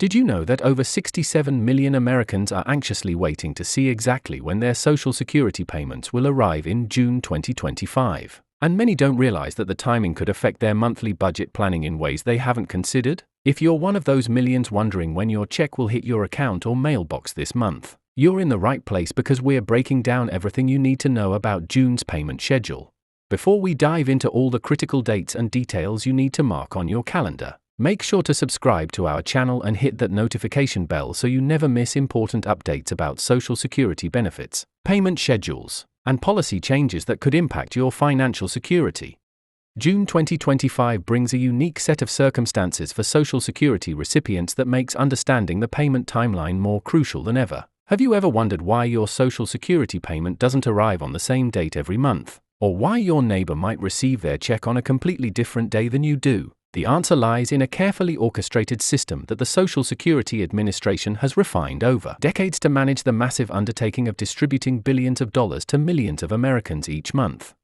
Did you know that over 67 million Americans are anxiously waiting to see exactly when their Social Security payments will arrive in June 2025? And many don't realize that the timing could affect their monthly budget planning in ways they haven't considered. If you're one of those millions wondering when your check will hit your account or mailbox this month, you're in the right place because we're breaking down everything you need to know about June's payment schedule. Before we dive into all the critical dates and details you need to mark on your calendar, make sure to subscribe to our channel and hit that notification bell so you never miss important updates about Social Security benefits, payment schedules, and policy changes that could impact your financial security. June 2025 brings a unique set of circumstances for Social Security recipients that makes understanding the payment timeline more crucial than ever. Have you ever wondered why your Social Security payment doesn't arrive on the same date every month? Or why your neighbor might receive their check on a completely different day than you do? The answer lies in a carefully orchestrated system that the Social Security Administration has refined over decades to manage the massive undertaking of distributing billions of dollars to millions of Americans each month.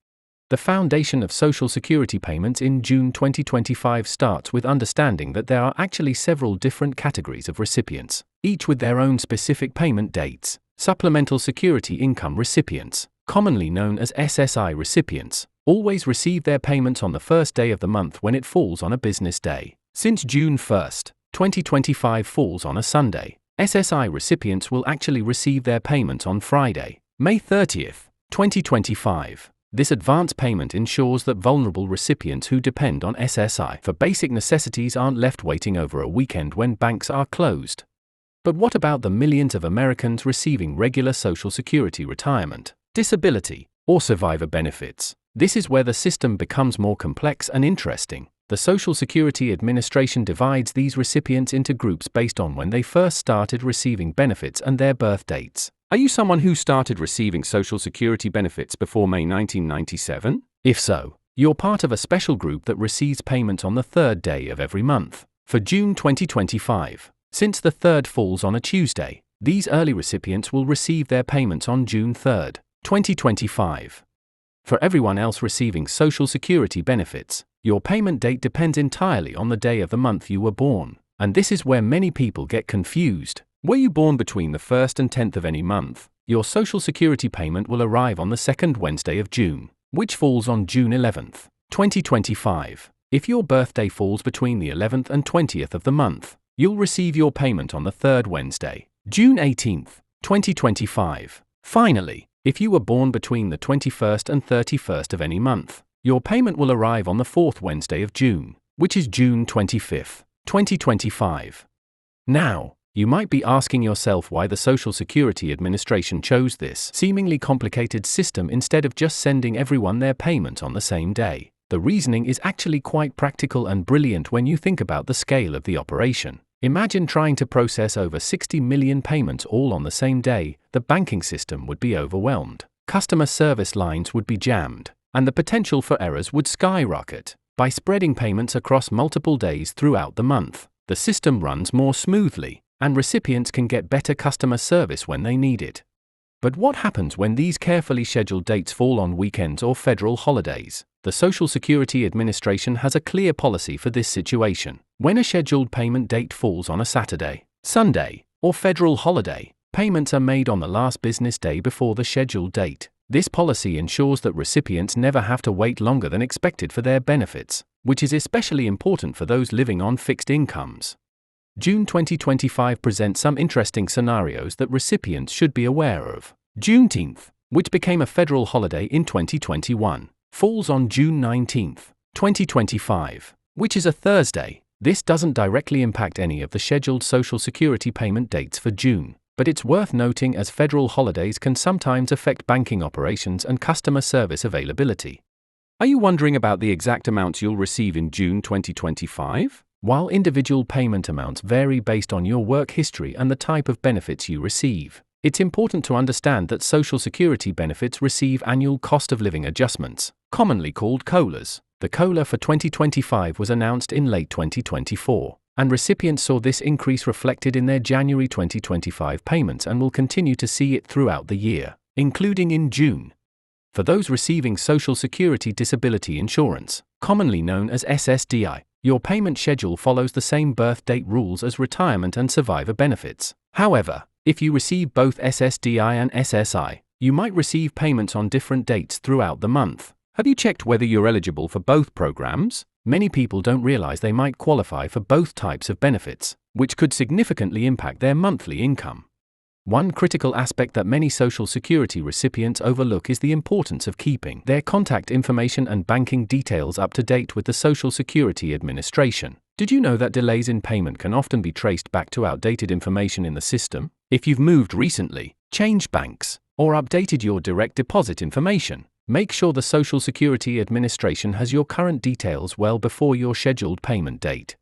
The foundation of Social Security payments in June 2025 starts with understanding that there are actually several different categories of recipients, each with their own specific payment dates. Supplemental Security Income recipients, commonly known as SSI recipients, always receive their payments on the first day of the month when it falls on a business day. Since June 1, 2025 falls on a Sunday, SSI recipients will actually receive their payments on Friday, May 30, 2025. This advance payment ensures that vulnerable recipients who depend on SSI for basic necessities aren't left waiting over a weekend when banks are closed. But what about the millions of Americans receiving regular Social Security retirement, disability, or survivor benefits? This is where the system becomes more complex and interesting. The Social Security Administration divides these recipients into groups based on when they first started receiving benefits and their birth dates. Are you someone who started receiving Social Security benefits before May 1997? If so, you're part of a special group that receives payment on the third day of every month. For June 2025, since the third falls on a Tuesday, these early recipients will receive their payments on June 3, 2025. For everyone else receiving Social Security benefits, your payment date depends entirely on the day of the month you were born. And this is where many people get confused. Were you born between the 1st and 10th of any month, your Social Security payment will arrive on the second Wednesday of June, which falls on June 11, 2025. If your birthday falls between the 11th and 20th of the month, you'll receive your payment on the third Wednesday, June 18, 2025. Finally, if you were born between the 21st and 31st of any month, your payment will arrive on the fourth Wednesday of June, which is June 25, 2025. Now, you might be asking yourself why the Social Security Administration chose this seemingly complicated system instead of just sending everyone their payment on the same day. The reasoning is actually quite practical and brilliant when you think about the scale of the operation. Imagine trying to process over 60 million payments all on the same day. The banking system would be overwhelmed, customer service lines would be jammed, and the potential for errors would skyrocket. By spreading payments across multiple days throughout the month, the system runs more smoothly, and recipients can get better customer service when they need it. But what happens when these carefully scheduled dates fall on weekends or federal holidays? The Social Security Administration has a clear policy for this situation. When a scheduled payment date falls on a Saturday, Sunday, or federal holiday, payments are made on the last business day before the scheduled date. This policy ensures that recipients never have to wait longer than expected for their benefits, which is especially important for those living on fixed incomes. June 2025 presents some interesting scenarios that recipients should be aware of. Juneteenth, which became a federal holiday in 2021, falls on June 19, 2025, which is a Thursday. This doesn't directly impact any of the scheduled Social Security payment dates for June, but it's worth noting as federal holidays can sometimes affect banking operations and customer service availability. Are you wondering about the exact amounts you'll receive in June 2025? While individual payment amounts vary based on your work history and the type of benefits you receive, it's important to understand that Social Security benefits receive annual cost of living adjustments, commonly called COLAs. The COLA for 2025 was announced in late 2024, and recipients saw this increase reflected in their January 2025 payments and will continue to see it throughout the year, including in June. For those receiving Social Security disability insurance, commonly known as SSDI, your payment schedule follows the same birth date rules as retirement and survivor benefits. However, if you receive both SSDI and SSI, you might receive payments on different dates throughout the month. Have you checked whether you're eligible for both programs? Many people don't realize they might qualify for both types of benefits, which could significantly impact their monthly income. One critical aspect that many Social Security recipients overlook is the importance of keeping their contact information and banking details up to date with the Social Security Administration. Did you know that delays in payment can often be traced back to outdated information in the system? If you've moved recently, changed banks, or updated your direct deposit information, make sure the Social Security Administration has your current details well before your scheduled payment date.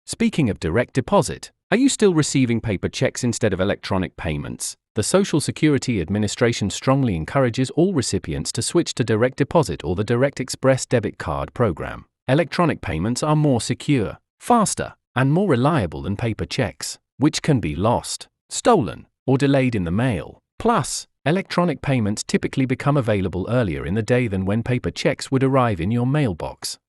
Speaking of direct deposit, are you still receiving paper checks instead of electronic payments? The Social Security Administration strongly encourages all recipients to switch to direct deposit or the Direct Express debit card program. Electronic payments are more secure, faster, and more reliable than paper checks, which can be lost, stolen, or delayed in the mail. Plus, electronic payments typically become available earlier in the day than when paper checks would arrive in your mailbox.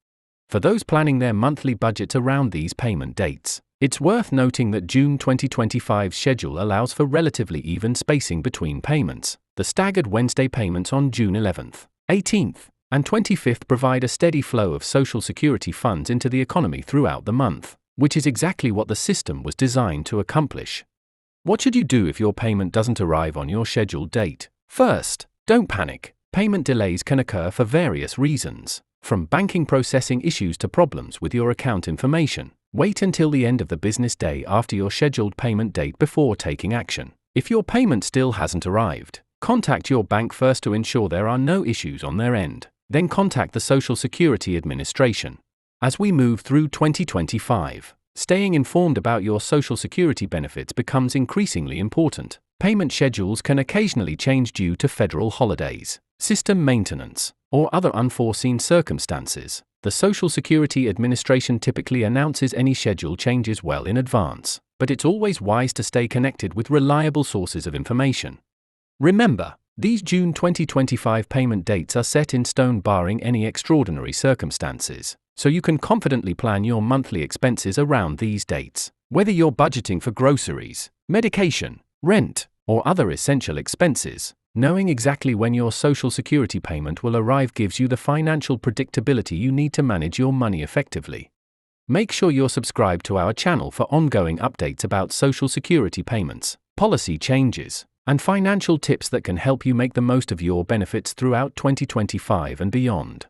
For those planning their monthly budgets around these payment dates, it's worth noting that June 2025's schedule allows for relatively even spacing between payments. The staggered Wednesday payments on June 11th, 18th, and 25th provide a steady flow of Social Security funds into the economy throughout the month, which is exactly what the system was designed to accomplish. What should you do if your payment doesn't arrive on your scheduled date? First, don't panic. Payment delays can occur for various reasons, from banking processing issues to problems with your account information. Wait until the end of the business day after your scheduled payment date before taking action. If your payment still hasn't arrived, contact your bank first to ensure there are no issues on their end. Then contact the Social Security Administration. As we move through 2025, staying informed about your Social Security benefits becomes increasingly important. Payment schedules can occasionally change due to federal holidays, system maintenance, or other unforeseen circumstances. The Social Security Administration typically announces any schedule changes well in advance, but it's always wise to stay connected with reliable sources of information. Remember, these June 2025 payment dates are set in stone barring any extraordinary circumstances, so you can confidently plan your monthly expenses around these dates. Whether you're budgeting for groceries, medication, rent, or other essential expenses, knowing exactly when your Social Security payment will arrive gives you the financial predictability you need to manage your money effectively. Make sure you're subscribed to our channel for ongoing updates about Social Security payments, policy changes, and financial tips that can help you make the most of your benefits throughout 2025 and beyond.